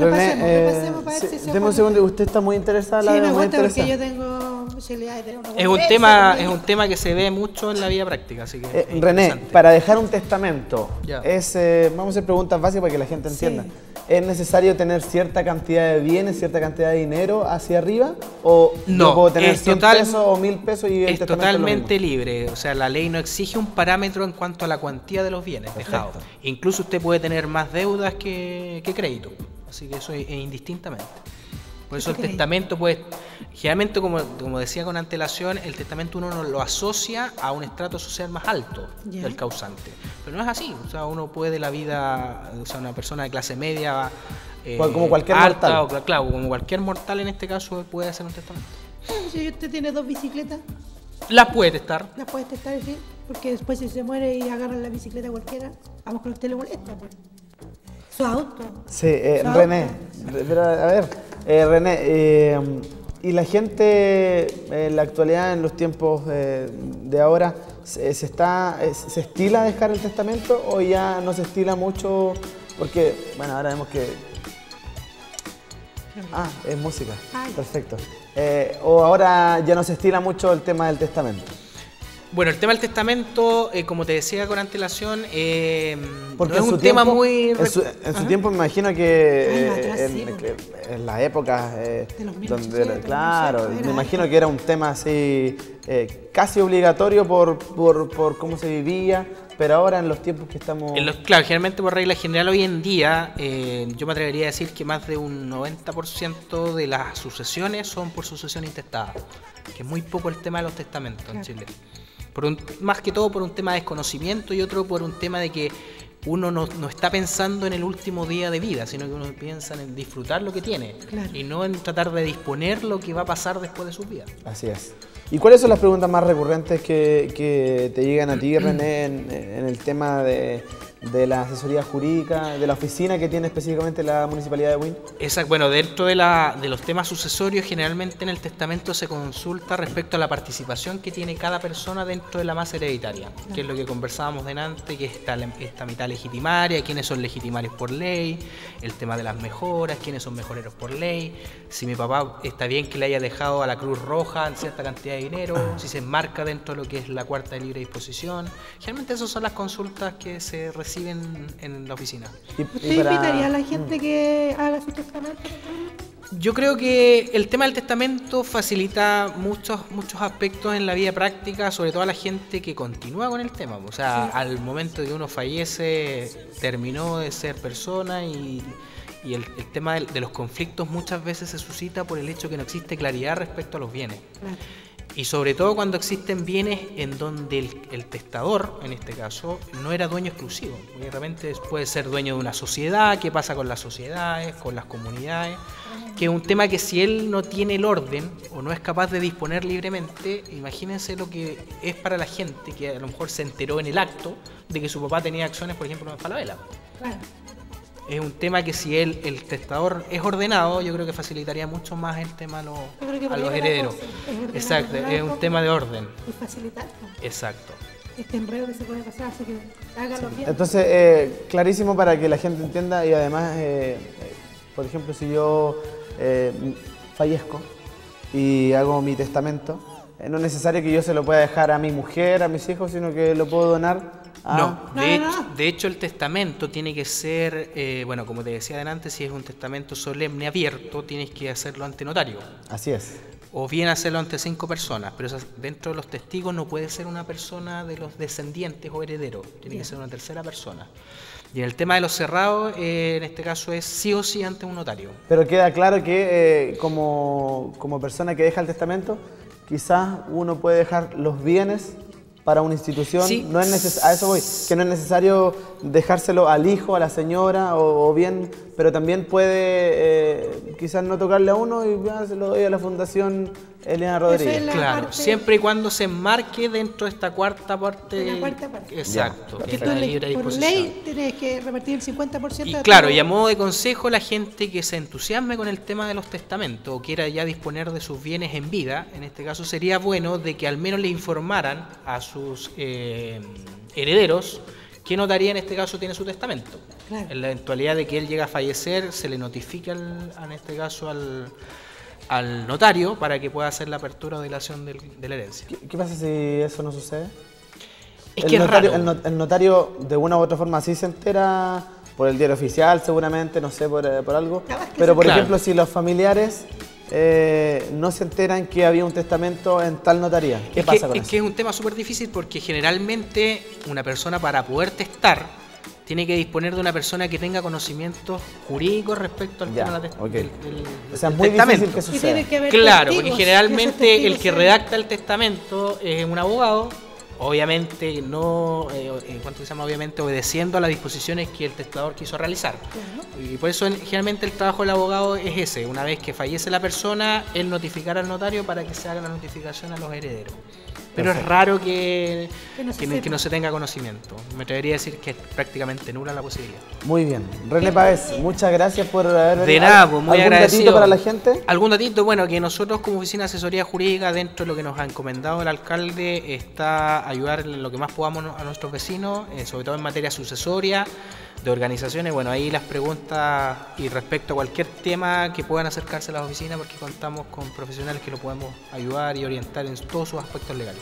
Repasemos para ver si se deme un segundo, usted está muy interesada. Sí, me gusta porque yo tengo posibilidad de tener una es un tema que se ve mucho en la vida práctica, así que René, para dejar un testamento, Ya. vamos a hacer preguntas básicas para que la gente entienda. Sí. ¿Es necesario tener cierta cantidad de bienes, cierta cantidad de dinero hacia arriba? ¿O No, yo puedo tener es 100 pesos o 1000 pesos y el es testamento totalmente es lo mismo? libre. O sea, la ley no exige un parámetro en cuanto a la cuantía de los bienes dejados. Incluso usted puede tener más deudas que crédito. Así que eso es indistintamente. Por eso el testamento, pues, generalmente, como decía con antelación, el testamento uno no lo asocia a un estrato social más alto del causante. Pero no es así. O sea, uno puede la vida, o sea, una persona de clase media, como cualquier alta, mortal. claro, como cualquier mortal en este caso puede hacer un testamento. Si usted tiene 2 bicicletas, Las puede testar. las puede testar, ¿sí? Porque después si se muere y agarran la bicicleta cualquiera, a lo mejor a usted le molesta, pues. Su auto. Sí, René, pero a ver, René, y la gente en la actualidad, en los tiempos de ahora, ¿se estila dejar el testamento o ya no se estila mucho? Porque, bueno, ahora vemos que... es música, perfecto. O ahora ya no se estila mucho el tema del testamento. Bueno, el tema del testamento, como te decía con antelación, Porque no es un tema muy... En su tiempo me imagino que en la época los donde, 1800, claro, era me imagino que era un tema así casi obligatorio por cómo se vivía, pero ahora en los tiempos que estamos... Claro, generalmente por regla general hoy en día, yo me atrevería a decir que más de un 90% de las sucesiones son por sucesión intestada, que es muy poco el tema de los testamentos en Chile. Más que todo por un tema de desconocimiento y otro por un tema de que uno no está pensando en el último día de vida, sino que uno piensa en disfrutar lo que tiene y no en tratar de disponer lo que va a pasar después de su vida. Así es. ¿Y cuáles son las preguntas más recurrentes que te llegan a ti, René, en el tema de la asesoría jurídica, de la oficina que tiene específicamente la Municipalidad de Buin? Exacto. Bueno, dentro de los temas sucesorios, generalmente en el testamento se consulta respecto a la participación que tiene cada persona dentro de la masa hereditaria, que es lo que conversábamos delante, que es esta mitad legitimaria, quiénes son legitimarios por ley, el tema de las mejoras, quiénes son mejoreros por ley, si mi papá está bien que le haya dejado a la Cruz Roja en cierta cantidad de dinero, si se enmarca dentro de lo que es la cuarta de libre disposición. Generalmente esas son las consultas que se reciben en la oficina. ¿Usted invitaría a la gente que haga su testamento? Yo creo que el tema del testamento facilita muchos aspectos en la vida práctica, sobre todo a la gente que continúa con el tema. O sea, al momento de que uno fallece, terminó de ser persona y el tema de los conflictos muchas veces se suscita por el hecho que no existe claridad respecto a los bienes. Claro. Y sobre todo cuando existen bienes en donde el testador, en este caso, no era dueño exclusivo. De repente puede ser dueño de una sociedad, qué pasa con las sociedades, con las comunidades, que es un tema que si él no tiene el orden o no es capaz de disponer libremente, imagínense lo que es para la gente que a lo mejor se enteró en el acto de que su papá tenía acciones, por ejemplo, en Falabella. Claro. Es un tema que si el testador es ordenado, yo creo que facilitaría mucho más el tema a los herederos. Exacto, es un tema de orden. Y facilitar. Exacto. Este enredo que se puede pasar, así que hágalo bien. Entonces, clarísimo para que la gente entienda y además, por ejemplo, si yo fallezco y hago mi testamento, no es necesario que yo se lo pueda dejar a mi mujer, a mis hijos, sino que lo puedo donar. De hecho el testamento tiene que ser, bueno, como te decía adelante, si es un testamento solemne abierto, tienes que hacerlo ante notario. Así es. O bien hacerlo ante 5 personas, pero dentro de los testigos no puede ser una persona de los descendientes o herederos, tiene que ser una tercera persona. Y en el tema de los cerrados, en este caso es sí o sí ante un notario. Pero queda claro que como persona que deja el testamento, quizás uno puede dejar los bienes para una institución, sí. No es a eso voy, que no es necesario dejárselo al hijo, a la señora, o bien, pero también puede quizás no tocarle a uno y ya se lo doy a la Fundación Eliana Rodríguez. Claro, siempre y cuando se enmarque dentro de esta cuarta parte. De la cuarta parte. Exacto. Porque tú por ley tienes que repartir el 50%. Y claro, y a modo de consejo, la gente que se entusiasme con el tema de los testamentos o quiera ya disponer de sus bienes en vida, en este caso sería bueno de que al menos le informaran a sus herederos ¿qué notaría en este caso tiene su testamento? Claro. En la eventualidad de que él llegue a fallecer, se le notifica en este caso al notario para que pueda hacer la apertura o dilación de la herencia. ¿Qué pasa si eso no sucede? Es que es raro. El notario de una u otra forma sí se entera por el diario oficial seguramente, no sé, por algo. Pero por ejemplo, si los familiares no se enteran que había un testamento en tal notaría, ¿qué pasa con eso? Es que es un tema súper difícil porque generalmente una persona para poder testar tiene que disponer de una persona que tenga conocimientos jurídicos respecto al tema del o sea, es del muy testamento. difícil que suceda. Claro, porque generalmente el que redacta el testamento es un abogado, obviamente no, ¿cuánto se llama? Obviamente obedeciendo a las disposiciones que el testador quiso realizar. Y por eso generalmente el trabajo del abogado es ese, una vez que fallece la persona, él notificar al notario para que se haga la notificación a los herederos. Pero es raro que no se tenga conocimiento. Me atrevería a decir que es prácticamente nula la posibilidad. Muy bien. René Páez, muchas gracias por haber venido. De nada, pues muy agradecido. ¿Algún datito para la gente? Algún datito, bueno, que nosotros como Oficina de Asesoría Jurídica, dentro de lo que nos ha encomendado el alcalde, está ayudar en lo que más podamos a nuestros vecinos, sobre todo en materia sucesoria, de organizaciones. Bueno, ahí las preguntas y respecto a cualquier tema que puedan acercarse a las oficinas, porque contamos con profesionales que lo podemos ayudar y orientar en todos sus aspectos legales.